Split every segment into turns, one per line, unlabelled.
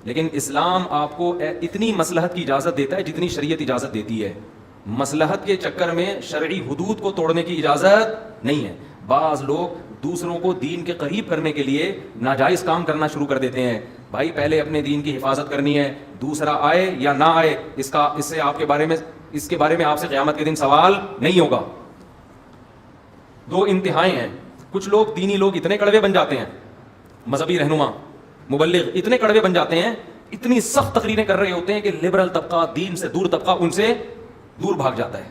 لیکن اسلام آپ کو اتنی مصلحت کی اجازت دیتا ہے جتنی شریعت اجازت دیتی ہے. مصلحت کے چکر میں شرعی حدود کو توڑنے کی اجازت نہیں ہے. بعض لوگ دوسروں کو دین کے قریب کرنے کے لیے ناجائز کام کرنا شروع کر دیتے ہیں. بھائی پہلے اپنے دین کی حفاظت کرنی ہے, دوسرا آئے یا نہ آئے اس سے آپ کے بارے میں آپ سے قیامت کے دن سوال نہیں ہوگا. دو انتہائیں ہیں. کچھ لوگ دینی لوگ اتنے کڑوے بن جاتے ہیں, مذہبی رہنما مبلغ اتنے کڑوے بن جاتے ہیں, اتنی سخت تقریریں کر رہے ہوتے ہیں کہ لبرل طبقہ, دین سے دور طبقہ ان سے دور بھاگ جاتا ہے.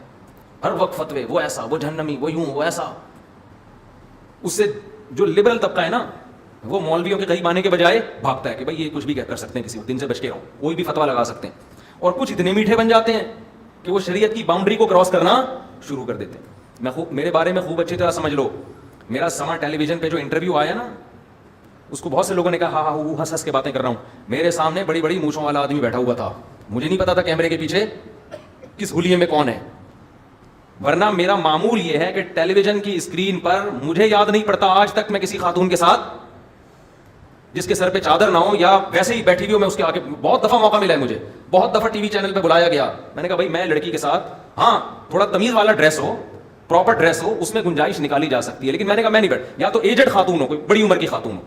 ہر وقت فتوے, وہ ایسا, وہ جہنمی, وہ یوں, وہ ایسا. اس سے جو لبرل طبقہ ہے نا, وہ مولویوں کے قریب آنے کے بجائے بھاگتا ہے کہ بھائی یہ کچھ بھی کر سکتے ہیں, کسی دن سے بچ کے رہو, کوئی بھی فتویٰ لگا سکتے ہیں. اور کچھ اتنے میٹھے بن جاتے ہیں کہ وہ شریعت کی باؤنڈری کو کراس کرنا شروع کر دیتے ہیں. میرے بارے میں خوب اچھی طرح سمجھ لو, میرا سما ٹیلی ویژن پہ جو انٹرویو آیا نا, اس کو بہت سے لوگوں نے کہا ہاں وہ ہنس کے باتیں کر رہا ہوں. میرے سامنے بڑی بڑی مونچھوں والا آدمی بیٹھا ہوا تھا, مجھے نہیں پتا تھا کیمرے کے پیچھے کس حلیے میں کون ہے. ورنہ میرا معمول یہ ہے کہ ٹیلی ویژن کی اسکرین پر مجھے یاد نہیں پڑتا آج تک میں کسی خاتون کے ساتھ جس کے سر پہ چادر نہ ہو یا ویسے ہی بیٹھی ہوئی ہو, میں اس کے آگے بہت دفعہ موقع ملا ہے مجھے, بہت دفعہ ٹی وی چینل پہ بلایا گیا. میں نے کہا بھائی میں لڑکی کے ساتھ, ہاں تھوڑا تمیز والا ڈریس ہو, پراپر ڈریس ہو, اس میں گنجائش نکالی جا سکتی ہے. لیکن میں نے کہا میں نہیں بیٹھ, یا تو ایجڈ خاتون ہو, کوئی بڑی عمر کی خاتون ہو,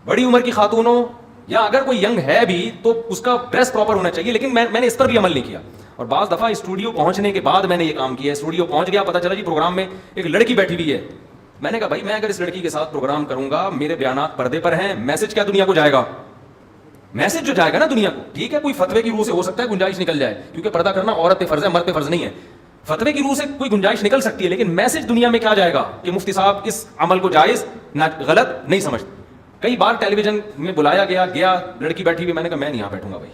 بڑی عمر کی خاتون ہو, یا اگر کوئی ینگ ہے بھی تو اس کا ڈریس پراپر ہونا چاہیے. لیکن میں نے اس پر بھی عمل نہیں کیا. اور بعض دفعہ اسٹوڈیو پہنچنے کے بعد میں نے یہ کام کیا. اسٹوڈیو پہنچ گیا, پتا چلا جی پروگرام میں ایک لڑکی بیٹھی ہوئی ہے. میں نے کہا بھائی میں اگر اس لڑکی کے ساتھ پروگرام کروں گا, میرے بیانات پردے پر ہیں, میسج کیا دنیا کو جائے گا؟ میسج جو جائے گا نا دنیا کو, ٹھیک ہے کوئی فتوے کی روح سے ہو سکتا ہے گنجائش نکل جائے, کیونکہ پردہ کرنا عورت پہ فرض ہے, مرد پہ فرض نہیں ہے. فتوے کی روح سے کوئی گنجائش نکل سکتی ہے, لیکن میسج دنیا میں کیا جائے گا کہ مفتی صاحب اس عمل کو جائز نہ غلط نہیں سمجھتے. کئی بار ٹیلی ویژن میں بلایا گیا, لڑکی بیٹھی ہوئی, میں نے کہا میں نہیں یہاں بیٹھوں گا بھائی,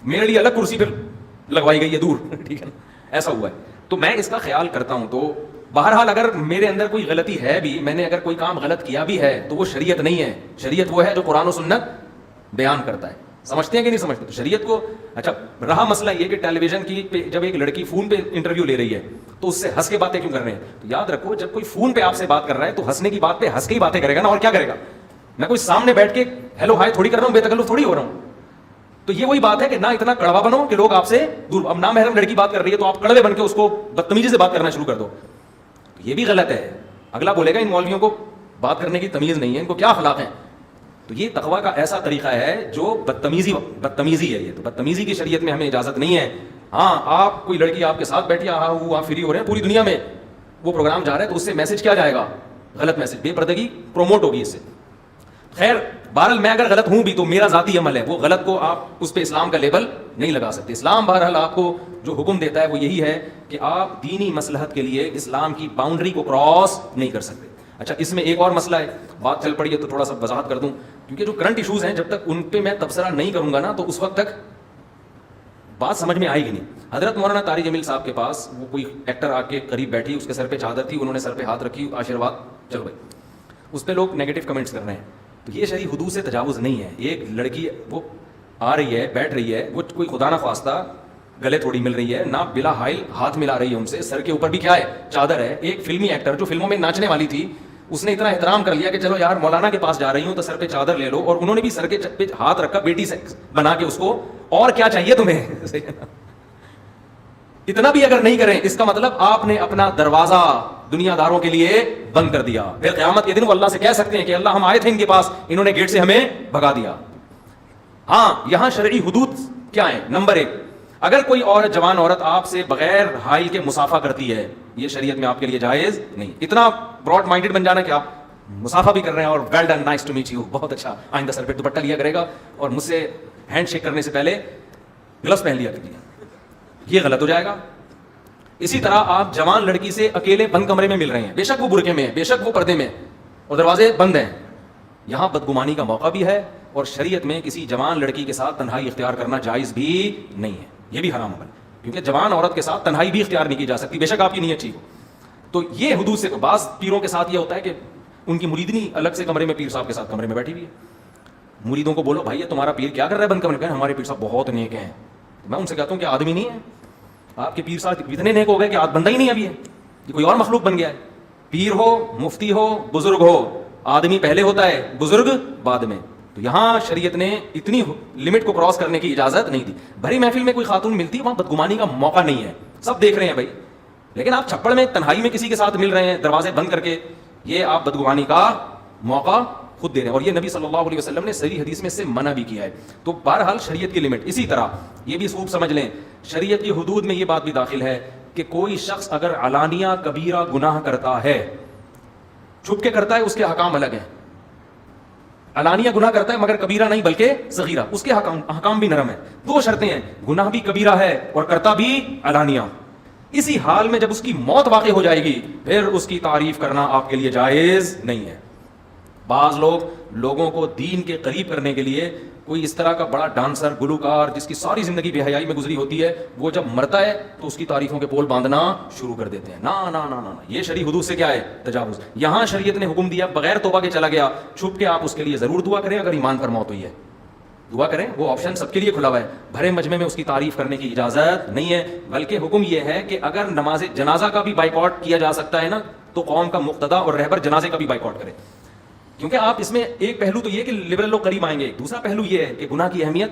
میرے لیے الگ کرسی پہ لگوائی گئی ہے دور, ٹھیک ہے ایسا ہوا ہے. تو میں اس کا خیال کرتا ہوں. تو بہرحال اگر میرے اندر کوئی غلطی ہے بھی, میں نے اگر کوئی کام غلط کیا بھی ہے, تو وہ شریعت نہیں ہے. شریعت وہ ہے جو قرآن و سنت بیان کرتا ہے. سمجھتے ہیں کہ نہیں سمجھتے؟ تو شریعت کو اچھا رہا مسئلہ یہ کہ ٹیلی ویژن کی جب ایک لڑکی فون پہ انٹرویو لے رہی ہے تو اس سے ہنس کے باتیں کیوں کر رہے ہیں؟ تو یاد رکھو جب کوئی فون پہ آپ سے بات کر رہا ہے تو ہنسنے کی بات پہ ہنس کے ہی باتیں کرے گا نا, اور کیا کرے گا. میں کوئی سامنے بیٹھ کے ہیلو ہائی تھوڑی کر رہا ہوں, بے تکلف تھوڑی ہو رہا ہوں. تو یہ وہی بات ہے کہ نہ اتنا کڑوا بنو کہ لوگ آپ سے دور. اب نامحرم لڑکی بات کر رہی ہے تو آپ کڑوے بن کے اس کو بدتمیزی سے بات کرنا شروع کر دو, یہ بھی غلط ہے. اگلا بولے گا ان مولویوں کو بات کرنے کی تمیز نہیں ہے, ان کو کیا اخلاق ہیں. تو یہ تقویٰ کا ایسا طریقہ ہے جو بدتمیزی ہے. یہ تو بدتمیزی کی شریعت میں ہمیں اجازت نہیں ہے. ہاں آپ کوئی لڑکی آپ کے ساتھ بیٹھی, ہاں وہ آپ فری ہو رہے ہیں, پوری دنیا میں وہ پروگرام جا رہا ہے, تو اس سے میسج کیا جائے گا؟ غلط میسج, بے پردگی پروموٹ ہوگی اس سے. خیر بہرحال میں اگر غلط ہوں بھی تو میرا ذاتی عمل ہے, وہ غلط کو آپ اس پہ اسلام کا لیبل نہیں لگا سکتے. اسلام بہرحال آپ کو جو حکم دیتا ہے وہ یہی ہے کہ آپ دینی مصلحت کے لیے اسلام کی باؤنڈری کو کراس نہیں کر سکتے. اچھا اس میں ایک اور مسئلہ ہے, بات چل پڑی ہے تو تھوڑا سا وضاحت کر دوں, کیونکہ جو کرنٹ ایشوز ہیں جب تک ان پہ میں تبصرہ نہیں کروں گا نا تو اس وقت تک بات سمجھ میں آئے گی نہیں. حضرت مولانا طارق جمیل صاحب کے پاس وہ کوئی ایکٹر آ کے قریب بیٹھی, اس کے سر پہ چادر تھی, انہوں نے سر پہ ہاتھ رکھی, آشیرواد, چلو بھائی. اس پہ لوگ نیگیٹو کمنٹس کر رہے ہیں. تو یہ شرعی حدود سے تجاوز نہیں ہے. ایک لڑکی وہ آ رہی ہے, بیٹھ رہی ہے, وہ کوئی خدا نہ خواستہ گلے تھوڑی مل رہی ہے, نہ بلا حائل ہاتھ ملا رہی ہے ان سے, سر کے اوپر بھی کیا ہے؟ چادر ہے. ایک فلمی ایکٹر جو فلموں میں ناچنے والی تھی, اس نے اتنا احترام کر لیا کہ چلو یار مولانا کے پاس جا رہی ہوں تو سر پہ چادر لے لو, اور انہوں نے بھی سر کے پہ ہاتھ رکھا, بیٹی سے بنا کے اس کو, اور کیا چاہیے تمہیں. اتنا بھی اگر نہیں کریں اس کا مطلب آپ نے اپنا دروازہ دنیا داروں کے لیے بند کر دیا. پھر قیامت کے دن وہ اللہ سے کہہ سکتے ہیں کہ اللہ ہم آئے تھے ان کے پاس, انہوں نے گیٹ سے ہمیں بھگا دیا. ہاں یہاں شرعی حدود کیا ہیں؟ نمبر 1, اگر کوئی عورت, جوان عورت آپ سے بغیر حائل کے مصافحہ کرتی ہے, یہ شریعت میں آپ کے لیے جائز نہیں. اتنا براڈ مائنڈڈ بن جانا کہ آپ مصافحہ بھی کر رہے ہیں اور well done, nice to meet you, بہت اچھا, آئندہ سر پہ دوپٹہ لیا کرے گا اور مجھ سے ہینڈ شیک کرنے سے پہلے گلوز پہن لیا کریے, یہ غلط ہو جائے گا. اسی طرح آپ جوان لڑکی سے اکیلے بند کمرے میں مل رہے ہیں, بے شک وہ برقعے میں ہے, بے شک وہ پردے میں, اور دروازے بند ہیں, یہاں بدگمانی کا موقع بھی ہے, اور شریعت میں کسی جوان لڑکی کے ساتھ تنہائی اختیار کرنا جائز بھی نہیں ہے, یہ بھی حرام عمل, کیونکہ جوان عورت کے ساتھ تنہائی بھی اختیار نہیں کی جا سکتی, بے شک آپ کی نیت ٹھیک ہو. تو یہ حدود سے, بعض پیروں کے ساتھ یہ ہوتا ہے کہ ان کی مریدنی الگ سے کمرے میں پیر صاحب کے ساتھ کمرے میں بیٹھی ہوئی ہے. مریدوں کو بولو بھائی یہ تمہارا پیر کیا کر رہا ہے بند کمرے میں؟ ہمارے پیر صاحب بہت نیک ہیں. میں ان سے کہتا ہوں کہ آدمی نہیں ہے آپ کے پیر صاحب, اتنے نیک ہو گئے کہ بندہ ہی نہیں ابھی ہے, یہ کوئی اور مخلوق بن گیا ہے. پیر ہو, مفتی ہو, بزرگ ہو, آدمی پہلے ہوتا ہے, بزرگ بعد میں. تو تو یہاں شریعت نے اتنی لمٹ کو کراس کرنے کی اجازت نہیں دی. بھری محفل میں کوئی خاتون ملتی ہے وہاں بدگمانی کا موقع نہیں ہے, سب دیکھ رہے ہیں بھائی, لیکن آپ چھپڑ میں تنہائی میں کسی کے ساتھ مل رہے ہیں دروازے بند کر کے, یہ آپ بدگمانی کا موقع خود دے رہے ہیں, اور یہ نبی صلی اللہ علیہ وسلم نے صحیح حدیث میں اس سے منع بھی کیا ہے. تو بہرحال شریعت کی لمٹ. اسی طرح یہ بھی خوب سمجھ لیں, شریعت کی حدود میں یہ بات بھی داخل ہے کہ کوئی شخص اگر علانیہ کبیرہ گناہ کرتا ہے, چھپ کے کرتا ہے, اس کے احکام الگ ہیں. علانیہ گناہ کرتا ہے مگر کبیرہ نہیں بلکہ صغیرہ, اس کے احکام بھی نرم ہیں. دو شرطیں ہیں, گناہ بھی کبیرہ ہے اور کرتا بھی علانیہ. اسی حال میں جب اس کی موت واقع ہو جائے گی پھر اس کی تعریف کرنا آپ کے لیے جائز نہیں ہے. بعض لوگوں کو دین کے قریب کرنے کے لیے کوئی اس طرح کا بڑا ڈانسر, گلوکار جس کی ساری زندگی بے حیائی میں گزری ہوتی ہے, وہ جب مرتا ہے تو اس کی تعریفوں کے پول باندھنا شروع کر دیتے ہیں. نا نا نا نا, یہ شرعی حدود سے کیا ہے, تجاوز. یہاں شریعت نے حکم دیا بغیر توبہ کے چلا گیا, چھپ کے آپ اس کے لیے ضرور دعا کریں, اگر ایمان پر موت ہوئی ہے دعا کریں, وہ آپشن سب کے لیے کھلا ہوا ہے. بھرے مجمع میں اس کی تعریف کرنے کی اجازت نہیں ہے, بلکہ حکم یہ ہے کہ اگر نماز جنازہ کا بھی بائیکاٹ کیا جا سکتا ہے نا, تو قوم کا مقتدا اور رہبر جنازے کا بھی بائیکاٹ کرے. کیونکہ آپ اس میں ایک پہلو تو یہ کہ لبرل لوگ قریب آئیں گے, دوسرا پہلو یہ ہے کہ گناہ کی اہمیت,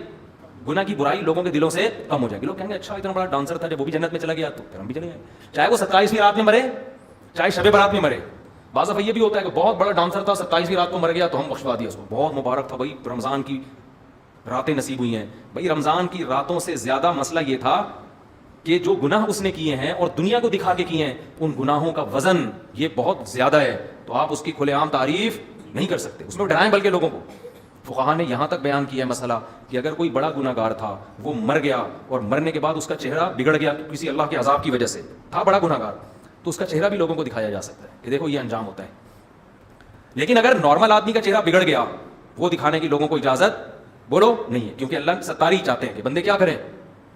گناہ کی برائی لوگوں کے دلوں سے کم ہو جائے گی. لوگ کہیں گے اچھا اتنا بڑا ڈانسر تھا, جب وہ بھی جنت میں چلا گیا تو پھر ہم بھی چلے گئے, چاہے وہ 27ویں رات میں مرے چاہے شب برات میں مرے. بعض دفعہ یہ بھی ہوتا ہے کہ بہت بڑا ڈانسر تھا, 27ویں رات کو مر گیا تو ہم بخشوا دیا اس کو, بہت مبارک تھا بھائی, رمضان کی راتیں نصیب ہوئی ہیں. بھائی رمضان کی راتوں سے زیادہ مسئلہ یہ تھا کہ جو گناہ اس نے کیے ہیں اور دنیا کو دکھا کے کیے ہیں, ان گناہوں کا وزن یہ بہت زیادہ ہے, تو آپ اس کی کھلے عام تعریف نہیں کر سکتے, اس میں ڈرائیں بلکہ لوگوں کو. فقہا نے یہاں تک بیان کیا ہے مسئلہ کہ اگر کوئی بڑا گناہ گار تھا, وہ مر گیا اور مرنے کے بعد اس کا چہرہ بگڑ گیا کسی اللہ کے عذاب کی وجہ سے, تھا بڑا گناہ گار, تو اس کا چہرہ بھی لوگوں کو دکھایا جا سکتا ہے کہ دیکھو یہ انجام ہوتا ہے. لیکن اگر نارمل آدمی کا چہرہ بگڑ گیا, وہ دکھانے کی لوگوں کو اجازت بولو نہیں ہے, کیونکہ اللہ ستاری چاہتے ہیں کہ بندے کیا کریں.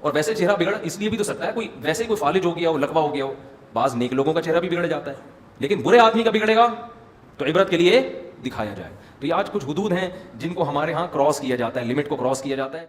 اور ویسے چہرہ بگڑ اس لیے بھی تو سکتا ہے, کوئی ویسے کوئی فالج ہو گیا ہو, لقوہ ہو گیا ہو, بعض نیک لوگوں کا چہرہ بھی بگڑ جاتا ہے, لیکن برے آدمی کا بگڑے گا تو عبرت کے لیے دکھایا جائے. تو یہ آج کچھ حدود ہیں جن کو ہمارے ہاں کراس کیا جاتا ہے, لمٹ کو کراس کیا جاتا ہے.